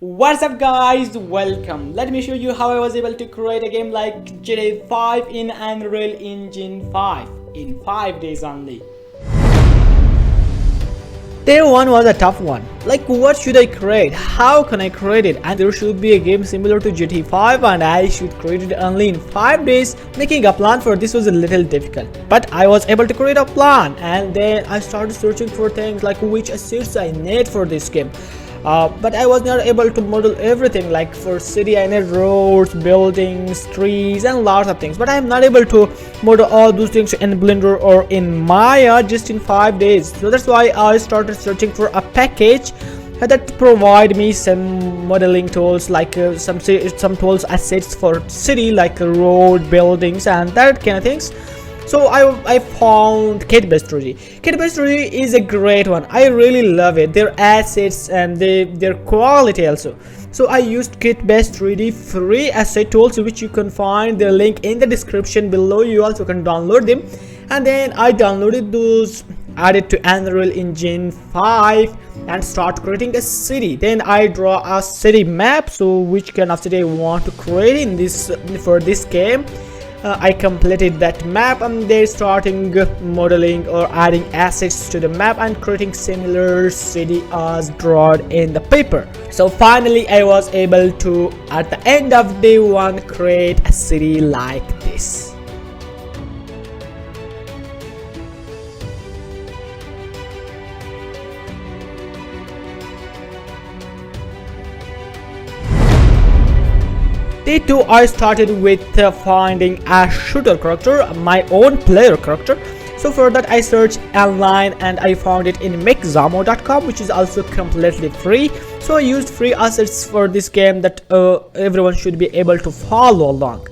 What's up guys, welcome. Let me show you how I was able to create a game like Jedi 5 in Unreal Engine 5 in 5 days only. Day 1 was a tough one. Like, what should I create? How can I create it? And there should be a game similar to GTA 5 and I should create it only in 5 days. Making a plan for this was a little difficult. But I was able to create a plan, and then I started searching for things like which assets I need for this game. But I was not able to model everything. Like for city I need roads, buildings, trees and lots of things, but I am not able to model all those things in Blender or in Maya just in 5 days. So that's why I started searching for a package that provide me some modeling tools, like some tools assets for city, like road, buildings and that kind of things. So I found Kit-based 3D. Kit-based 3D is a great one. I really love it. Their assets and their quality also. So I used Kit-based 3D free asset tools, which you can find their link in the description below. You also can download them. And then I downloaded those, added to Unreal Engine 5 and start creating a city. Then I draw a city map. So which kind of city I want to create in this for this game. I completed that map and then starting modeling or adding assets to the map and creating similar city as drawn in the paper. So finally I was able to, at the end of day 1, create a city like this. Day 2 I started with finding a shooter character, my own player character. So for that I searched online and I found it in mixamo.com, which is also completely free. So I used free assets for this game that everyone should be able to follow along.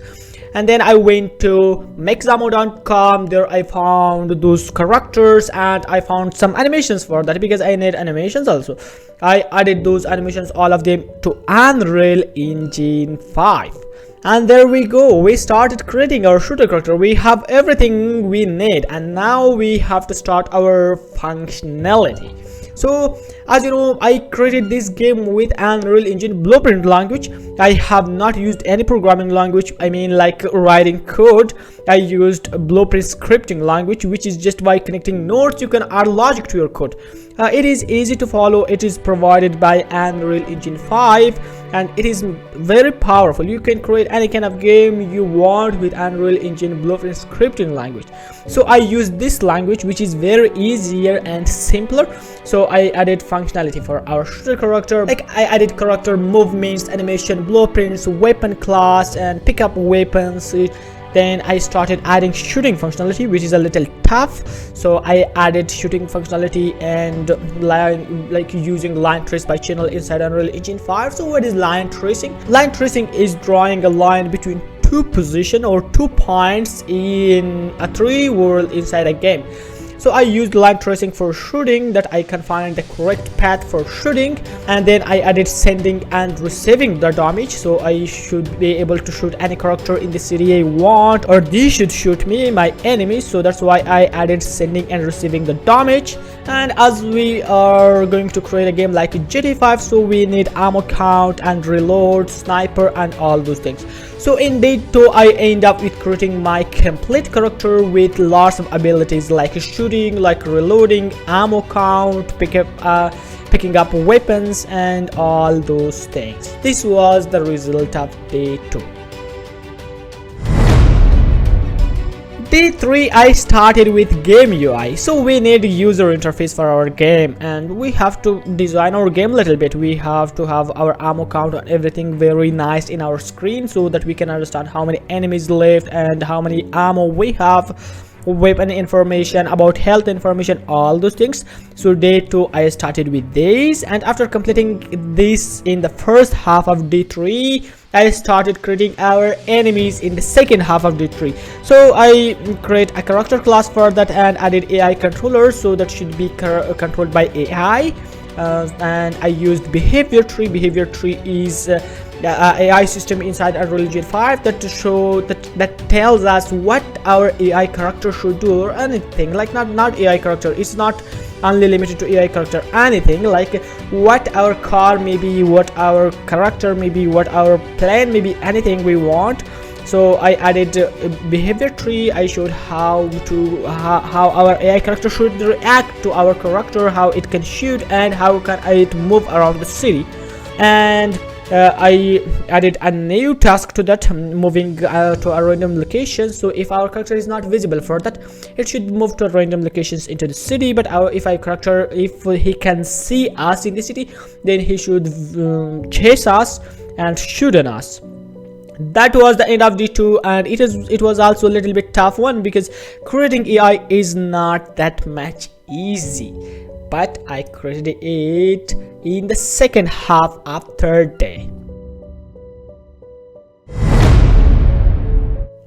And then I went to mixamo.com. There I found those characters and I found some animations for that because I need animations also. I added those animations, all of them, to Unreal Engine 5. And there we go, we started creating our shooter character. We have everything we need and now we have to start our functionality. So as you know, I created this game with Unreal Engine blueprint language. I have not used any programming language, I mean like writing code. I used blueprint scripting language, which is just by connecting nodes you can add logic to your code. It is easy to follow. It is provided by Unreal Engine 5 and it is very powerful. You can create any kind of game you want with Unreal Engine blueprint scripting language. So I use this language, which is very easier and simpler. So I added functionality for our shooter character, like I added character movements, animation, blueprints, weapon class and pick up weapons. Then I started adding shooting functionality, which is a little tough. So I added shooting functionality and like using line trace by channel inside Unreal Engine 5. So what is line tracing? Line tracing is drawing a line between two positions or 2 points in a 3D world inside a game. So I used line tracing for shooting, that I can find the correct path for shooting, and then I added sending and receiving the damage. So I should be able to shoot any character in the city I want, or they should shoot me, my enemies. So that's why I added sending and receiving the damage. And as we are going to create a game like GTA 5, so we need ammo count and reload, sniper and all those things. So in day 2 I end up with creating my complete character with lots of abilities like shooting, like reloading, ammo count, picking up weapons and all those things. This was the result of day 2. Day 3 I started with game UI. So we need user interface for our game and we have to design our game a little bit. We have to have our ammo count and everything very nice in our screen so that we can understand how many enemies left and how many ammo we have, weapon information, about health information, all those things. So day 2 I started with this, and after completing this in the first half of day 3 I started creating our enemies in the second half of day 3. So I create a character class for that and added AI controller, so that should be controlled by AI. And I used behavior tree. Behavior tree is AI system inside Unreal Engine 5 that tells us what our AI character should do or anything. Like not AI character. It's not only limited to AI character, anything like what our car maybe, what our character maybe, what our plan maybe, anything we want. So I added a behavior tree. I showed how our AI character should react to our character, how it can shoot, and how can it move around the city. And I added a new task to that, moving to a random location. So if our character is not visible for that, it should move to random locations into the city. But if our character, if he can see us in the city, then he should chase us and shoot on us. That was the end of D2, and it was also a little bit tough one, because creating AI is not that much easy, but I created it in the second half of third day.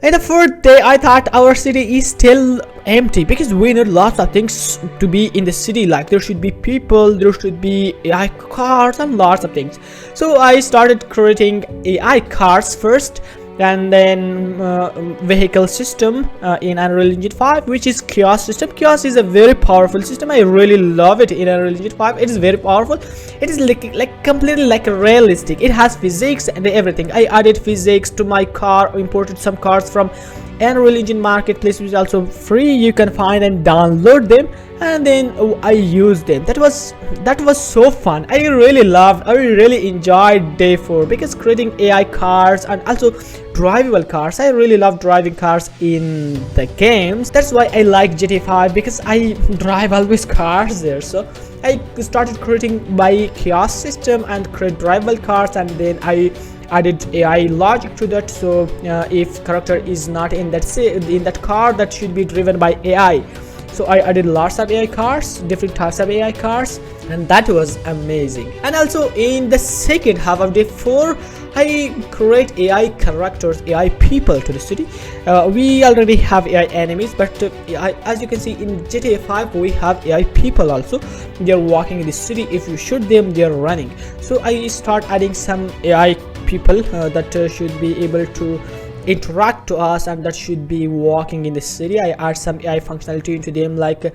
In the fourth day, I thought our city is still empty, because we need lots of things to be in the city, like there should be people, there should be AI cars, and lots of things. So I started creating AI cars first, and then vehicle system in Unreal Engine 5, which is chaos system. Chaos is a very powerful system. I really love it in Unreal Engine 5. It is very powerful. It is like completely like realistic. It has physics and everything. I added physics to my car, imported some cars from Unreal Engine Marketplace, which is also free. You can find and download them, and then I used them. That was so fun. I really enjoyed day 4, because creating AI cars and also drivable cars. I really love driving cars in the games. That's why I like GTA 5, because I drive always cars there. So I started creating my chaos system and create drivable cars, and then I added AI logic to that. So if character is not in that car, that should be driven by AI. So I added lots of AI cars, different types of AI cars, and that was amazing. And also in the second half of day 4, I create AI characters, AI people to the city. We already have AI enemies, but as you can see in GTA 5, we have AI people also. They're walking in the city. If you shoot them, they're running. So I start adding some AI people that should be able to interact to us, and that should be walking in the city. I add some AI functionality into them, like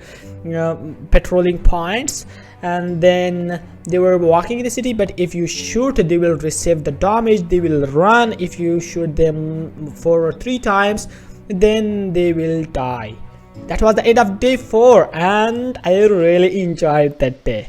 patrolling points, and then they were walking in the city, but if you shoot, they will receive the damage, they will run. If you shoot them 4 or 3 times, then they will die. That was the end of day 4, and I really enjoyed that day.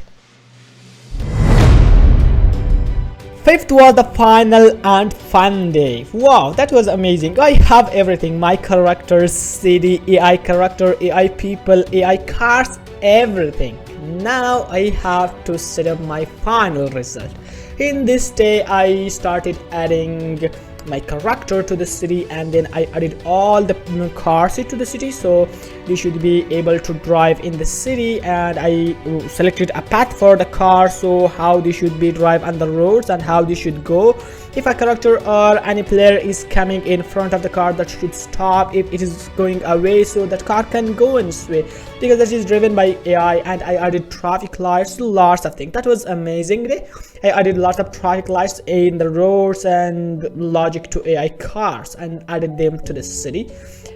5th was the final and fun day. Wow, that was amazing. I have everything: my characters, city, AI character, AI people, AI cars, everything. Now I have to set up my final result. In this day, I started adding my character to the city, and then I added all the cars to the city, so they should be able to drive in the city. And I selected a path for the car, so how they should be drive on the roads and how they should go. If a character or any player is coming in front of the car, that should stop. If it is going away, so that car can go in this way, because that is driven by AI. And I added traffic lights, lots of things. That was amazing day. I added lots of traffic lights in the roads and logic to AI cars, and added them to the city.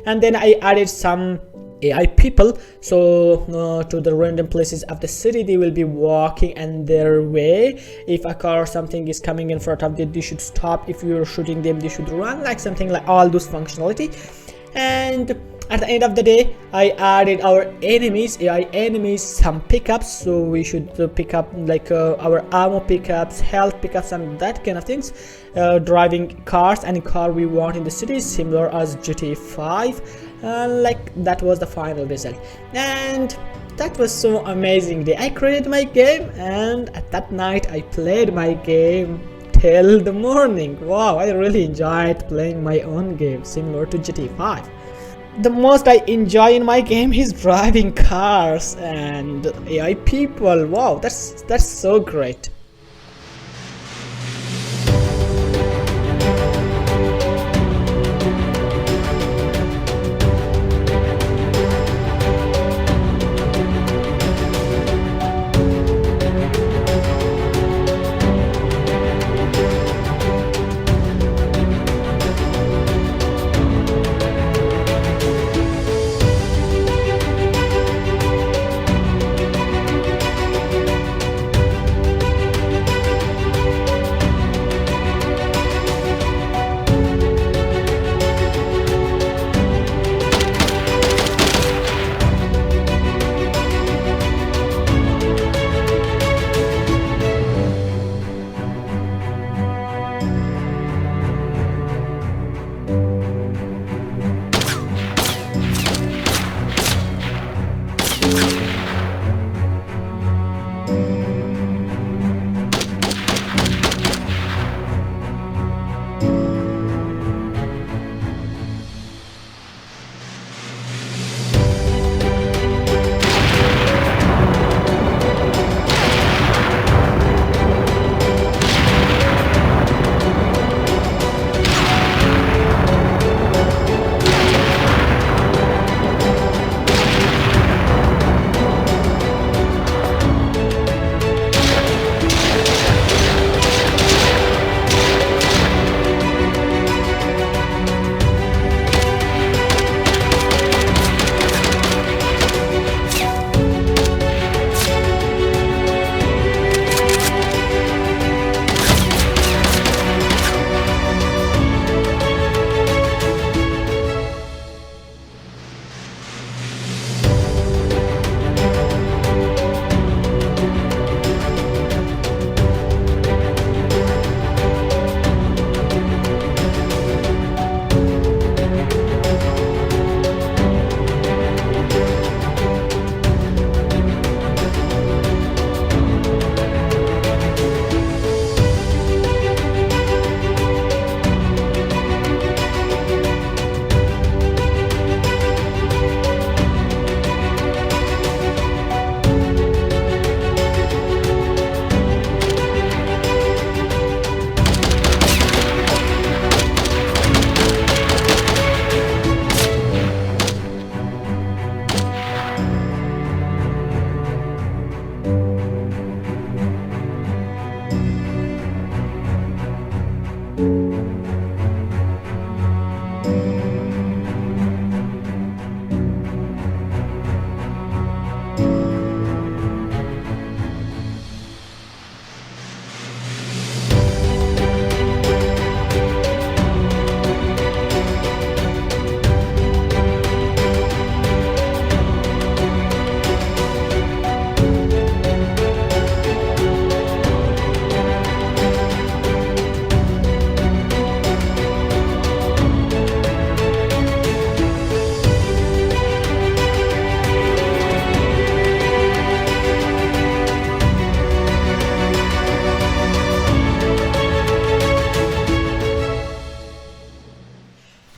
And then I added some AI people, so to the random places of the city, they will be walking in their way. If a car or something is coming in front of them, they should stop. If you're shooting them, they should run, like something like all those functionality. And at the end of the day, I added our enemies, AI enemies, some pickups. So we should pick up like our ammo pickups, health pickups, and that kind of things. Driving cars, any car we want in the city, similar as GTA 5. Like that was the final result, and that was so amazing day. I created my game, and at that night I played my game till the morning. Wow, I really enjoyed playing my own game similar to GTA 5. The most I enjoy in my game is driving cars and AI people. Wow, that's so great.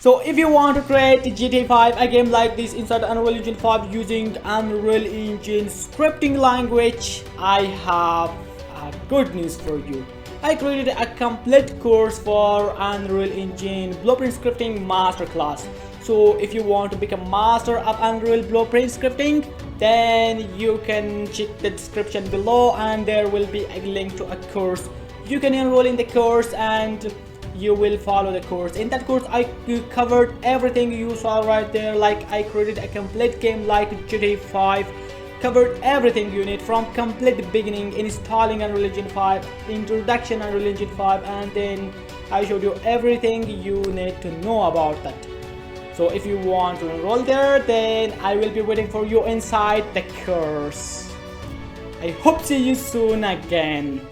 So if you want to create GTA 5 a game like this inside Unreal Engine 5 using Unreal Engine scripting language, I have good news for you. I created a complete course for Unreal Engine Blueprint Scripting Masterclass. So if you want to become master of Unreal Blueprint Scripting, then you can check the description below and there will be a link to a course. You can enroll in the course and you will follow the course. In that course I covered everything you saw right there. Like I created a complete game like GTA 5, covered everything you need from complete beginning, installing Unreal Engine 5, introduction Unreal Engine 5, and then I showed you everything you need to know about that. So if you want to enroll there, then I will be waiting for you inside the course. I hope see you soon again.